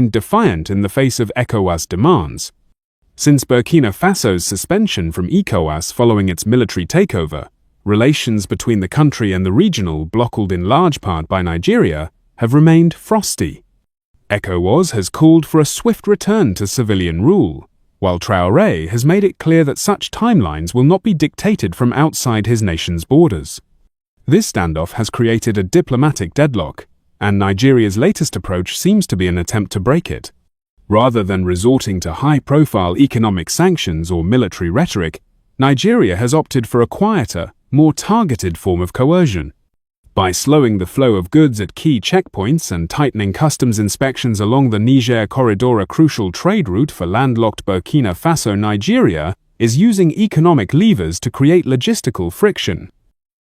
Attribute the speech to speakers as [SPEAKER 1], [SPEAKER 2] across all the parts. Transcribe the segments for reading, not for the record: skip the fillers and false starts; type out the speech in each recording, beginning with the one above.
[SPEAKER 1] defiant in the face of ECOWAS demands. Since Burkina Faso's suspension from ECOWAS following its military takeover, relations between the country and the regional, blocked in large part by Nigeria, have remained frosty. ECOWAS has called for a swift return to civilian rule, while Traoré has made it clear that such timelines will not be dictated from outside his nation's borders. This standoff has created a diplomatic deadlock, and Nigeria's latest approach seems to be an attempt to break it. Rather than resorting to high-profile economic sanctions or military rhetoric, Nigeria has opted for a quieter, more targeted form of coercion. By slowing the flow of goods at key checkpoints and tightening customs inspections along the Niger corridor, a crucial trade route for landlocked Burkina Faso, Nigeria is using economic levers to create logistical friction.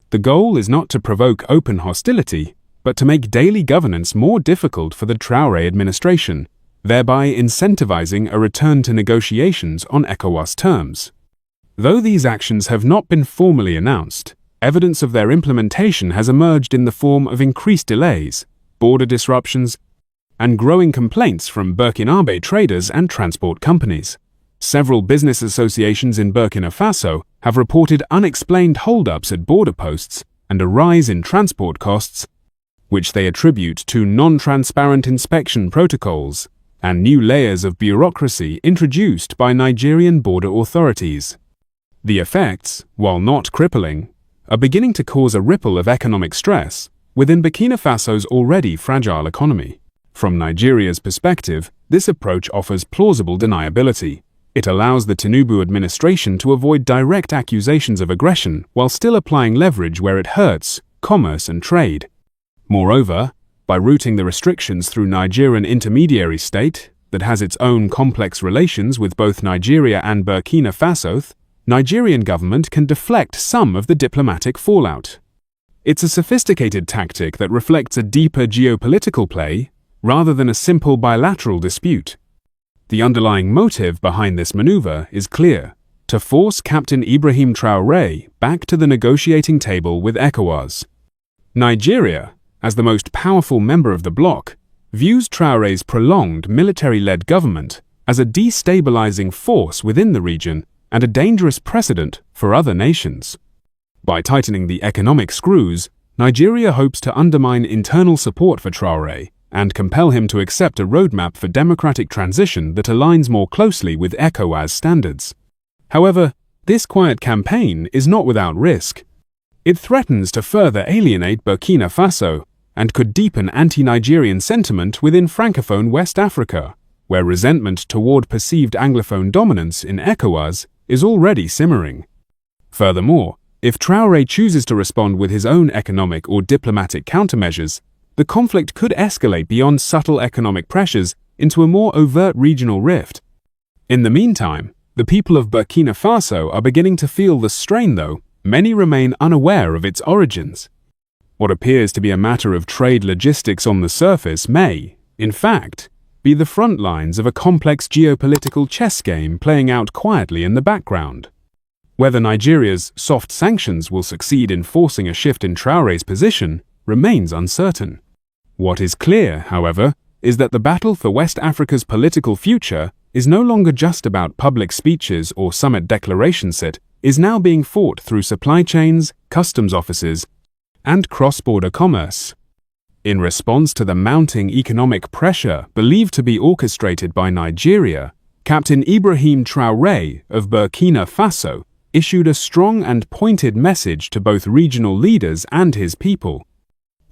[SPEAKER 1] The goal is not to provoke open hostility, but to make daily governance more difficult for the Traoré administration, thereby incentivizing a return to negotiations on ECOWAS terms. Though these actions have not been formally announced, evidence of their implementation has emerged in the form of increased delays, border disruptions, and growing complaints from Burkinabe traders and transport companies. Several business associations in Burkina Faso have reported unexplained holdups at border posts and a rise in transport costs, which they attribute to non-transparent inspection protocols and new layers of bureaucracy introduced by Nigerian border authorities. The effects, while not crippling, are beginning to cause a ripple of economic stress within Burkina Faso's already fragile economy. From Nigeria's perspective, this approach offers plausible deniability. It allows the Tinubu administration to avoid direct accusations of aggression while still applying leverage where it hurts commerce and trade. Moreover, by routing the restrictions through Nigerian intermediary state that has its own complex relations with both Nigeria and Burkina Faso, Nigerian government can deflect some of the diplomatic fallout. It's a sophisticated tactic that reflects a deeper geopolitical play rather than a simple bilateral dispute. The underlying motive behind this maneuver is clear: to force Captain Ibrahim Traoré back to the negotiating table with ECOWAS. Nigeria, as the most powerful member of the bloc, views Traoré's prolonged military-led government as a destabilizing force within the region and a dangerous precedent for other nations. By tightening the economic screws, Nigeria hopes to undermine internal support for Traoré and compel him to accept a roadmap for democratic transition that aligns more closely with ECOWAS standards. However, this quiet campaign is not without risk. It threatens to further alienate Burkina Faso and could deepen anti-Nigerian sentiment within Francophone West Africa, where resentment toward perceived Anglophone dominance in ECOWAS is already simmering. Furthermore, if Traoré chooses to respond with his own economic or diplomatic countermeasures, the conflict could escalate beyond subtle economic pressures into a more overt regional rift. In the meantime, the people of Burkina Faso are beginning to feel the strain, though many remain unaware of its origins. What appears to be a matter of trade logistics on the surface may, in fact, be the front lines of a complex geopolitical chess game playing out quietly in the background. Whether Nigeria's soft sanctions will succeed in forcing a shift in Traoré's position remains uncertain. What is clear, however, is that the battle for West Africa's political future is no longer just about public speeches or summit declarations. It is now being fought through supply chains, customs offices, and cross-border commerce. In response to the mounting economic pressure believed to be orchestrated by Nigeria, Captain Ibrahim Traoré of Burkina Faso issued a strong and pointed message to both regional leaders and his people.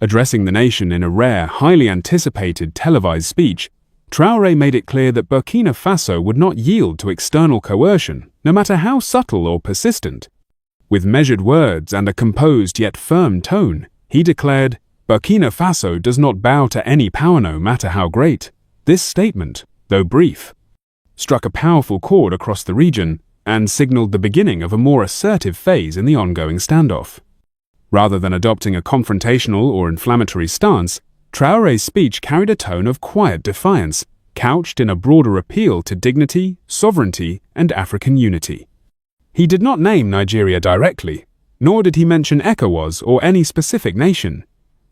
[SPEAKER 1] Addressing the nation in a rare, highly anticipated televised speech, Traoré made it clear that Burkina Faso would not yield to external coercion, no matter how subtle or persistent. With measured words and a composed yet firm tone, he declared, "Burkina Faso does not bow to any power, no matter how great." This statement, though brief, struck a powerful chord across the region and signaled the beginning of a more assertive phase in the ongoing standoff. Rather than adopting a confrontational or inflammatory stance, Traoré's speech carried a tone of quiet defiance, couched in a broader appeal to dignity, sovereignty, and African unity. He did not name Nigeria directly, nor did he mention ECOWAS or any specific nation,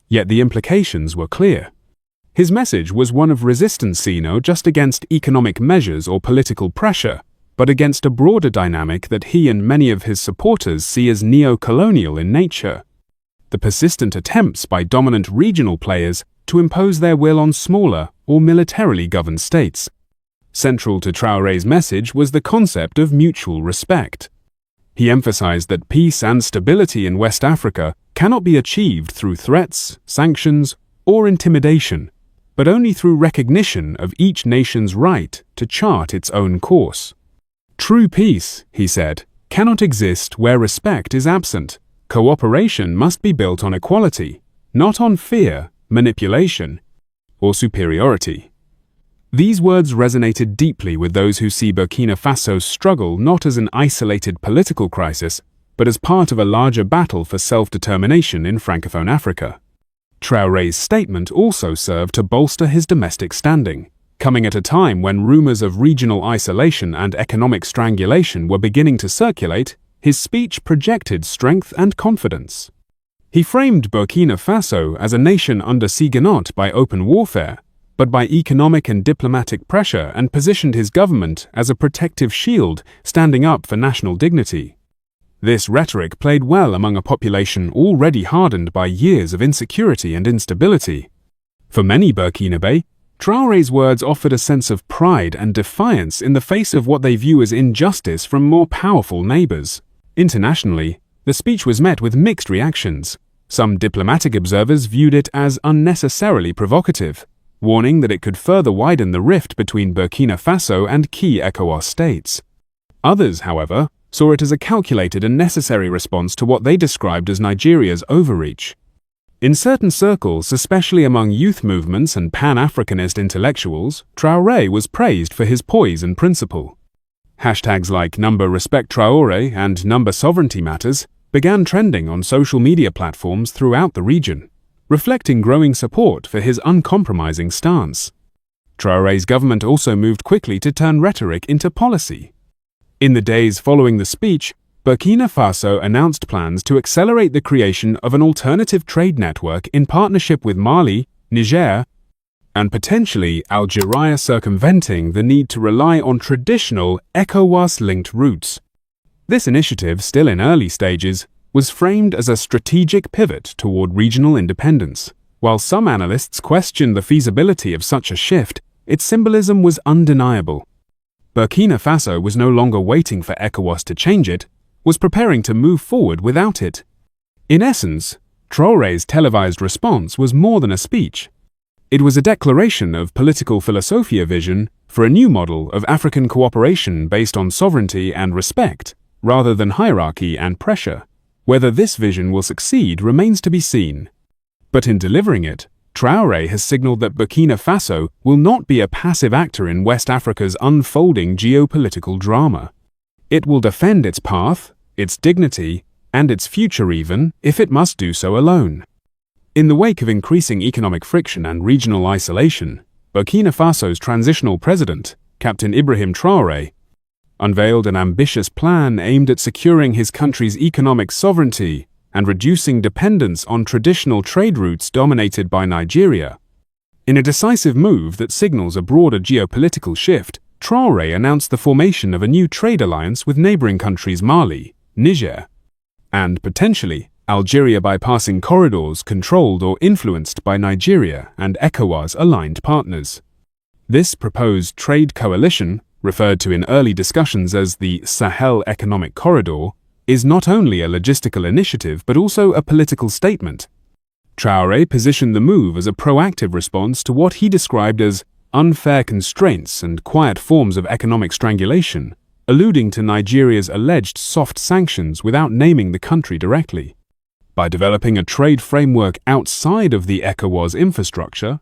[SPEAKER 1] yet the implications were clear. His message was one of resistance, not just against economic measures or political pressure, but against a broader dynamic that he and many of his supporters see as neo-colonial in nature: the persistent attempts by dominant regional players to impose their will on smaller or militarily governed states. Central to Traoré's message was the concept of mutual respect. He emphasized that peace and stability in West Africa cannot be achieved through threats, sanctions, or intimidation, but only through recognition of each nation's right to chart its own course. True peace, he said, cannot exist where respect is absent. Cooperation must be built on equality, not on fear, manipulation, or superiority. These words resonated deeply with those who see Burkina Faso's struggle not as an isolated political crisis, but as part of a larger battle for self-determination in Francophone Africa. Traoré's statement also served to bolster his domestic standing, coming at a time when rumors of regional isolation and economic strangulation were beginning to circulate. His speech projected strength and confidence. He framed Burkina Faso as a nation under siege not by open warfare, but by economic and diplomatic pressure, and positioned his government as a protective shield standing up for national dignity. This rhetoric played well among a population already hardened by years of insecurity and instability. For many Burkinabe, Traoré's words offered a sense of pride and defiance in the face of what they view as injustice from more powerful neighbors. Internationally, the speech was met with mixed reactions. Some diplomatic observers viewed it as unnecessarily provocative, warning that it could further widen the rift between Burkina Faso and key ECOWAS states. Others, however, saw it as a calculated and necessary response to what they described as Nigeria's overreach. In certain circles, especially among youth movements and Pan-Africanist intellectuals, Traoré was praised for his poise and principle. Hashtags like #RespectTraoré and #SovereigntyMatters began trending on social media platforms throughout the region, reflecting growing support for his uncompromising stance. Traoré's government also moved quickly to turn rhetoric into policy. In the days following the speech, Burkina Faso announced plans to accelerate the creation of an alternative trade network in partnership with Mali, Niger, and potentially Algeria, circumventing the need to rely on traditional ECOWAS-linked routes. This initiative, still in early stages, was framed as a strategic pivot toward regional independence. While some analysts questioned the feasibility of such a shift, its symbolism was undeniable. Burkina Faso was no longer waiting for ECOWAS to change it, was preparing to move forward without it. In essence, Traoré's televised response was more than a speech. It was a declaration of political philosophia vision for a new model of African cooperation based on sovereignty and respect, rather than hierarchy and pressure. Whether this vision will succeed remains to be seen. But in delivering it, Traoré has signaled that Burkina Faso will not be a passive actor in West Africa's unfolding geopolitical drama. It will defend its path, its dignity, and its future even, if it must do so alone. In the wake of increasing economic friction and regional isolation, Burkina Faso's transitional president, Captain Ibrahim Traoré, unveiled an ambitious plan aimed at securing his country's economic sovereignty and reducing dependence on traditional trade routes dominated by Nigeria. In a decisive move that signals a broader geopolitical shift, Traoré announced the formation of a new trade alliance with neighboring countries Mali, Niger, and potentially Algeria, bypassing corridors controlled or influenced by Nigeria and ECOWAS-aligned partners. This proposed trade coalition, referred to in early discussions as the Sahel Economic Corridor, is not only a logistical initiative but also a political statement. Traoré positioned the move as a proactive response to what he described as unfair constraints and quiet forms of economic strangulation, alluding to Nigeria's alleged soft sanctions without naming the country directly. By developing a trade framework outside of the ECOWAS infrastructure,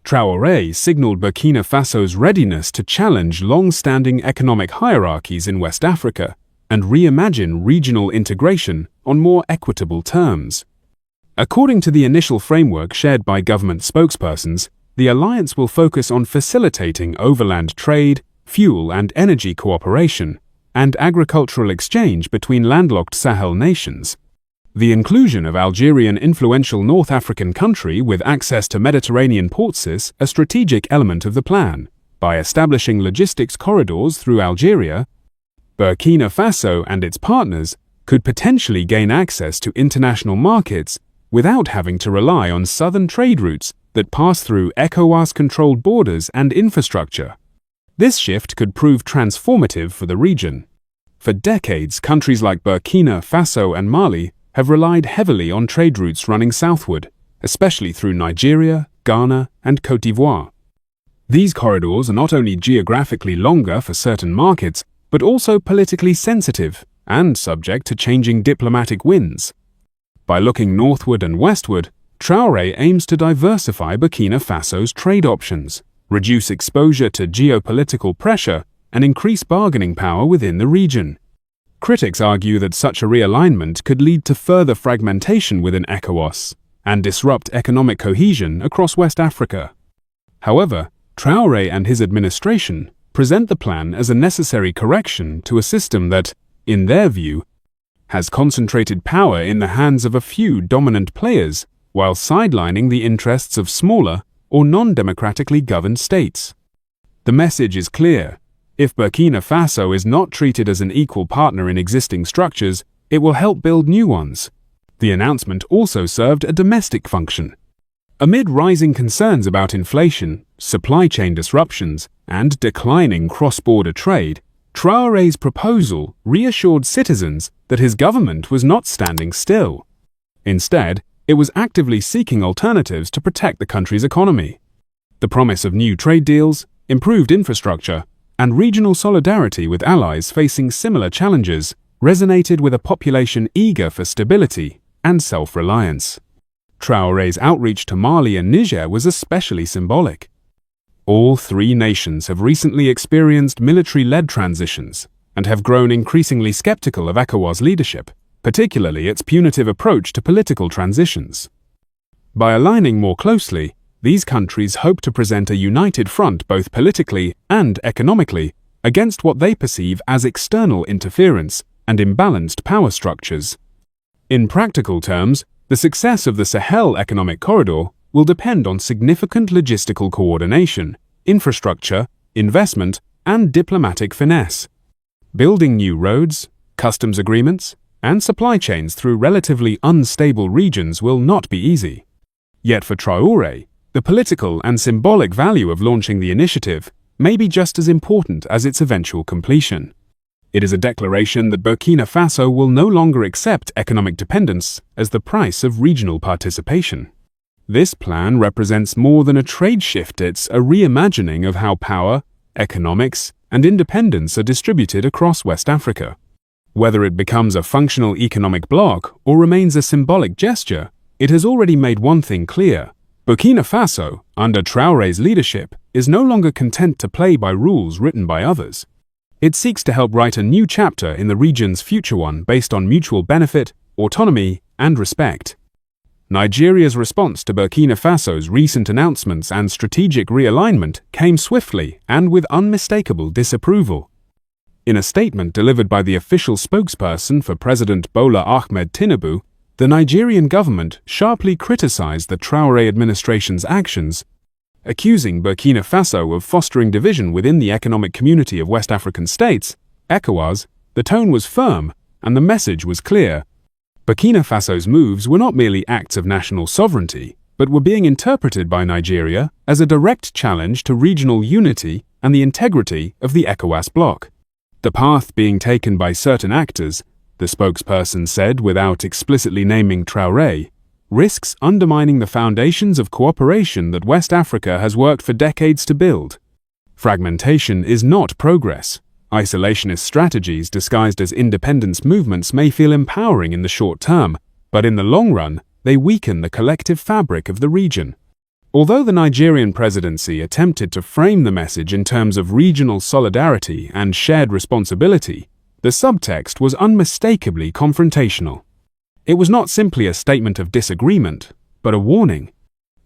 [SPEAKER 1] Traoré signaled Burkina Faso's readiness to challenge long-standing economic hierarchies in West Africa and reimagine regional integration on more equitable terms. According to the initial framework shared by government spokespersons, the alliance will focus on facilitating overland trade, fuel and energy cooperation, and agricultural exchange between landlocked Sahel nations. The inclusion of Algerian influential North African country with access to Mediterranean ports is a strategic element of the plan. By establishing logistics corridors through Algeria, Burkina Faso and its partners could potentially gain access to international markets without having to rely on southern trade routes that pass through ECOWAS-controlled borders and infrastructure. This shift could prove transformative for the region. For decades, countries like Burkina Faso and Mali have relied heavily on trade routes running southward, especially through Nigeria, Ghana, and Côte d'Ivoire. These corridors are not only geographically longer for certain markets, but also politically sensitive and subject to changing diplomatic winds. By looking northward and westward, Traoré aims to diversify Burkina Faso's trade options, reduce exposure to geopolitical pressure, and increase bargaining power within the region. Critics argue that such a realignment could lead to further fragmentation within ECOWAS and disrupt economic cohesion across West Africa. However, Traoré and his administration present the plan as a necessary correction to a system that, in their view, has concentrated power in the hands of a few dominant players while sidelining the interests of smaller or non-democratically governed states. The message is clear. If Burkina Faso is not treated as an equal partner in existing structures, it will help build new ones. The announcement also served a domestic function. Amid rising concerns about inflation, supply chain disruptions, and declining cross-border trade, Traoré's proposal reassured citizens that his government was not standing still. Instead, it was actively seeking alternatives to protect the country's economy. The promise of new trade deals, improved infrastructure, and regional solidarity with allies facing similar challenges resonated with a population eager for stability and self-reliance. Traoré's outreach to Mali and Niger was especially symbolic. All three nations have recently experienced military-led transitions and have grown increasingly skeptical of ECOWAS leadership, particularly its punitive approach to political transitions. By aligning more closely, these countries hope to present a united front both politically and economically against what they perceive as external interference and imbalanced power structures. In practical terms, the success of the Sahel Economic Corridor will depend on significant logistical coordination, infrastructure, investment, and diplomatic finesse. Building new roads, customs agreements, and supply chains through relatively unstable regions will not be easy. Yet for Traoré, the political and symbolic value of launching the initiative may be just as important as its eventual completion. It is a declaration that Burkina Faso will no longer accept economic dependence as the price of regional participation. This plan represents more than a trade shift, it's a reimagining of how power, economics, and independence are distributed across West Africa. Whether it becomes a functional economic bloc or remains a symbolic gesture, it has already made one thing clear. Burkina Faso, under Traoré's leadership, is no longer content to play by rules written by others. It seeks to help write a new chapter in the region's future, one based on mutual benefit, autonomy, and respect. Nigeria's response to Burkina Faso's recent announcements and strategic realignment came swiftly and with unmistakable disapproval. In a statement delivered by the official spokesperson for President Bola Ahmed Tinubu, the Nigerian government sharply criticized the Traoré administration's actions, accusing Burkina Faso of fostering division within the economic community of West African states, ECOWAS. The tone was firm and the message was clear. Burkina Faso's moves were not merely acts of national sovereignty, but were being interpreted by Nigeria as a direct challenge to regional unity and the integrity of the ECOWAS bloc. The path being taken by certain actors, the spokesperson said without explicitly naming Traoré, risks undermining the foundations of cooperation that West Africa has worked for decades to build. Fragmentation is not progress. Isolationist strategies disguised as independence movements may feel empowering in the short term, but in the long run, they weaken the collective fabric of the region. Although the Nigerian presidency attempted to frame the message in terms of regional solidarity and shared responsibility, the subtext was unmistakably confrontational. It was not simply a statement of disagreement, but a warning.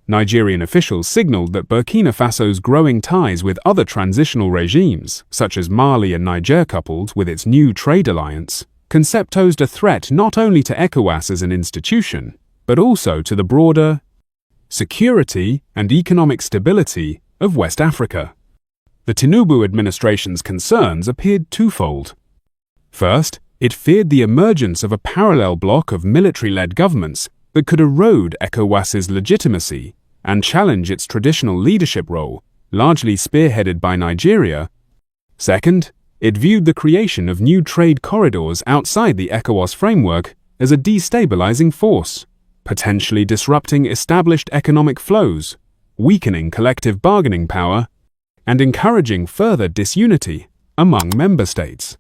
[SPEAKER 1] Nigerian officials signaled that Burkina Faso's growing ties with other transitional regimes, such as Mali and Niger coupled with its new trade alliance, conceptualized a threat not only to ECOWAS as an institution, but also to the broader security and economic stability of West Africa. The Tinubu administration's concerns appeared twofold. First, it feared the emergence of a parallel bloc of military-led governments that could erode ECOWAS's legitimacy and challenge its traditional leadership role, largely spearheaded by Nigeria. Second, it viewed the creation of new trade corridors outside the ECOWAS framework as a destabilizing force, potentially disrupting established economic flows, weakening collective bargaining power, and encouraging further disunity among member states.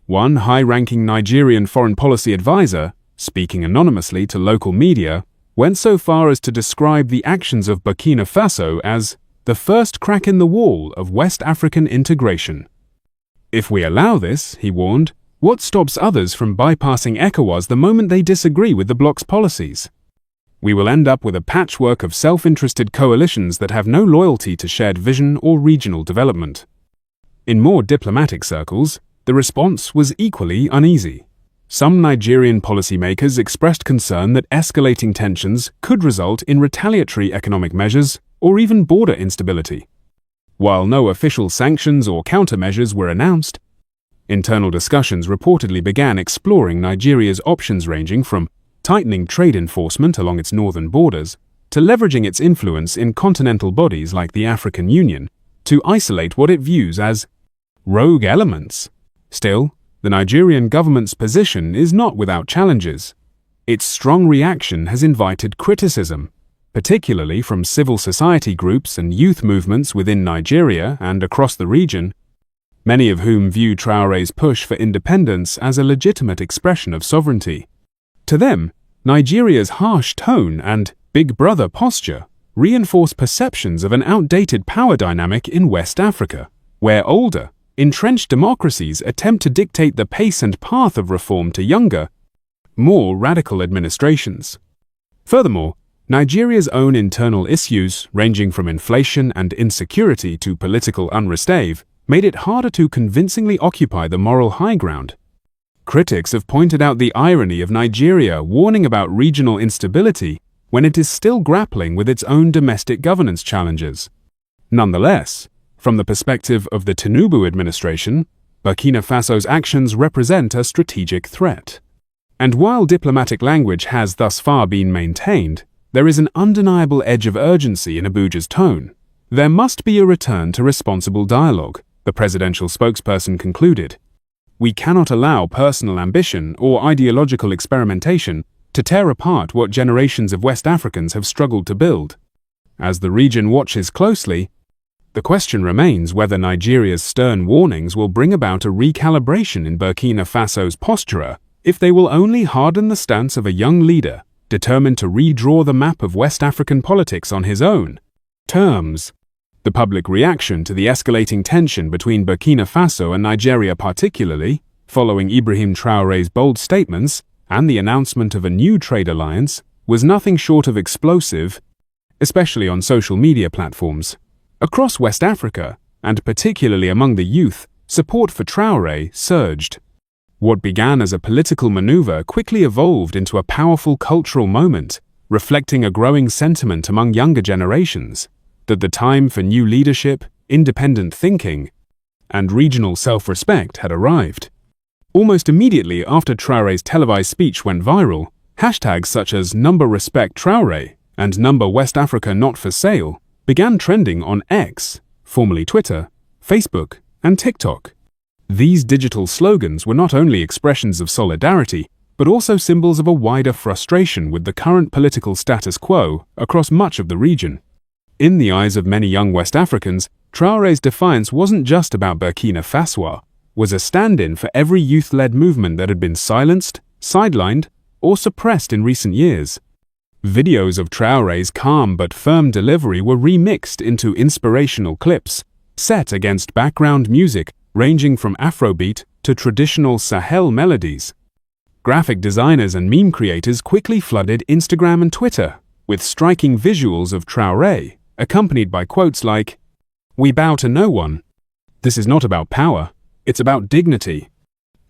[SPEAKER 1] One high-ranking Nigerian foreign policy advisor, speaking anonymously to local media, went so far as to describe the actions of Burkina Faso as the first crack in the wall of West African integration. If we allow this, he warned, what stops others from bypassing ECOWAS the moment they disagree with the bloc's policies? We will end up with a patchwork of self-interested coalitions that have no loyalty to shared vision or regional development. In more diplomatic circles, the response was equally uneasy. Some Nigerian policymakers expressed concern that escalating tensions could result in retaliatory economic measures or even border instability. While no official sanctions or countermeasures were announced, internal discussions reportedly began exploring Nigeria's options ranging from tightening trade enforcement along its northern borders to leveraging its influence in continental bodies like the African Union to isolate what it views as rogue elements. Still, the Nigerian government's position is not without challenges. Its strong reaction has invited criticism, particularly from civil society groups and youth movements within Nigeria and across the region, many of whom view Traoré's push for independence as a legitimate expression of sovereignty. To them, Nigeria's harsh tone and Big Brother posture reinforce perceptions of an outdated power dynamic in West Africa, where older, entrenched democracies attempt to dictate the pace and path of reform to younger, more radical administrations. Furthermore, Nigeria's own internal issues, ranging from inflation and insecurity to political unrest, made it harder to convincingly occupy the moral high ground. Critics have pointed out the irony of Nigeria warning about regional instability when it is still grappling with its own domestic governance challenges. Nonetheless, from the perspective of the Tinubu administration, Burkina Faso's actions represent a strategic threat. And while diplomatic language has thus far been maintained, there is an undeniable edge of urgency in Abuja's tone. There must be a return to responsible dialogue, the presidential spokesperson concluded. We cannot allow personal ambition or ideological experimentation to tear apart what generations of West Africans have struggled to build. As the region watches closely, the question remains whether Nigeria's stern warnings will bring about a recalibration in Burkina Faso's posture if they will only harden the stance of a young leader determined to redraw the map of West African politics on his own terms. The public reaction to the escalating tension between Burkina Faso and Nigeria, particularly following Ibrahim Traoré's bold statements and the announcement of a new trade alliance, was nothing short of explosive, especially on social media platforms. Across West Africa, and particularly among the youth, support for Traoré surged. What began as a political maneuver quickly evolved into a powerful cultural moment, reflecting a growing sentiment among younger generations that the time for new leadership, independent thinking, and regional self-respect had arrived. Almost immediately after Traoré's televised speech went viral, hashtags such as #RespectTraoré and #West Africa Not For Sale began trending on X, formerly Twitter, Facebook, and TikTok. These digital slogans were not only expressions of solidarity, but also symbols of a wider frustration with the current political status quo across much of the region. In the eyes of many young West Africans, Traoré's defiance wasn't just about Burkina Faso, was a stand-in for every youth-led movement that had been silenced, sidelined, or suppressed in recent years. Videos of Traoré's calm but firm delivery were remixed into inspirational clips, set against background music ranging from Afrobeat to traditional Sahel melodies. Graphic designers and meme creators quickly flooded Instagram and Twitter with striking visuals of Traoré, accompanied by quotes like, "We bow to no one. This is not about power, it's about dignity."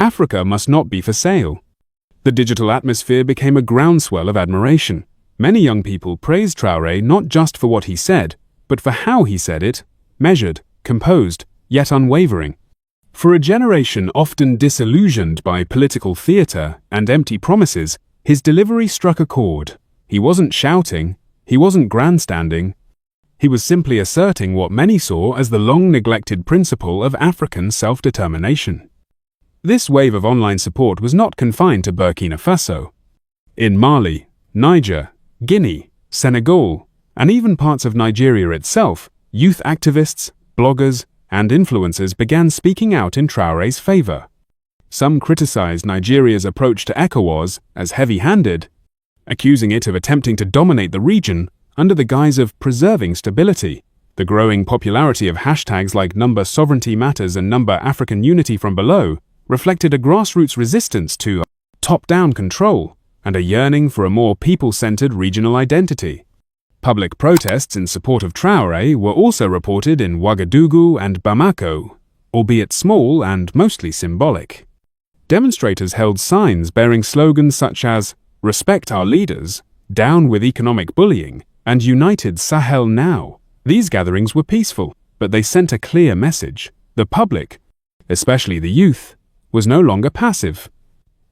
[SPEAKER 1] Africa must not be for sale. The digital atmosphere became a groundswell of admiration. Many young people praised Traoré not just for what he said, but for how he said it, measured, composed, yet unwavering. For a generation often disillusioned by political theatre and empty promises, his delivery struck a chord. He wasn't shouting, he wasn't grandstanding. He was simply asserting what many saw as the long-neglected principle of African self-determination. This wave of online support was not confined to Burkina Faso. In Mali, Niger, Guinea, Senegal, and even parts of Nigeria itself, youth activists, bloggers, and influencers began speaking out in Traoré's favor. Some criticized Nigeria's approach to ECOWAS as heavy-handed, accusing it of attempting to dominate the region under the guise of preserving stability. The growing popularity of hashtags like Number Sovereignty Matters and Number African Unity from Below reflected a grassroots resistance to top-down control and a yearning for a more people-centered regional identity. Public protests in support of Traoré were also reported in Ouagadougou and Bamako, albeit small and mostly symbolic. Demonstrators held signs bearing slogans such as "Respect our leaders," "Down with economic bullying," and "United Sahel now." These gatherings were peaceful, but they sent a clear message. The public, especially the youth, was no longer passive.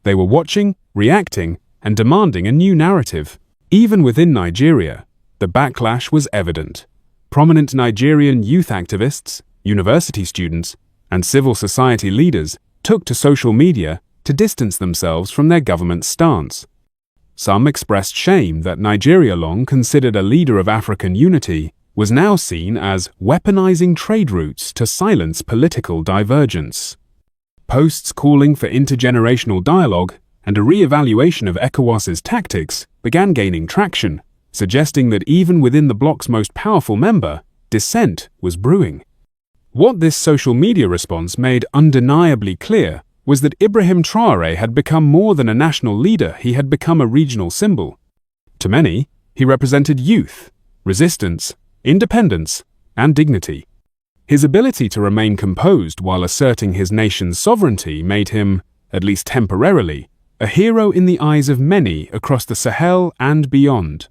[SPEAKER 1] They were watching, reacting, and demanding a new narrative. Even within Nigeria, the backlash was evident. Prominent Nigerian youth activists, university students, and civil society leaders took to social media to distance themselves from their government's stance. Some expressed shame that Nigeria, long considered a leader of African unity, was now seen as weaponizing trade routes to silence political divergence. Posts calling for intergenerational dialogue and a re-evaluation of ECOWAS's tactics began gaining traction, suggesting that even within the bloc's most powerful member, dissent was brewing. What this social media response made undeniably clear was that Ibrahim Traoré had become more than a national leader, he had become a regional symbol. To many, he represented youth, resistance, independence, and dignity. His ability to remain composed while asserting his nation's sovereignty made him, at least temporarily, a hero in the eyes of many across the Sahel and beyond.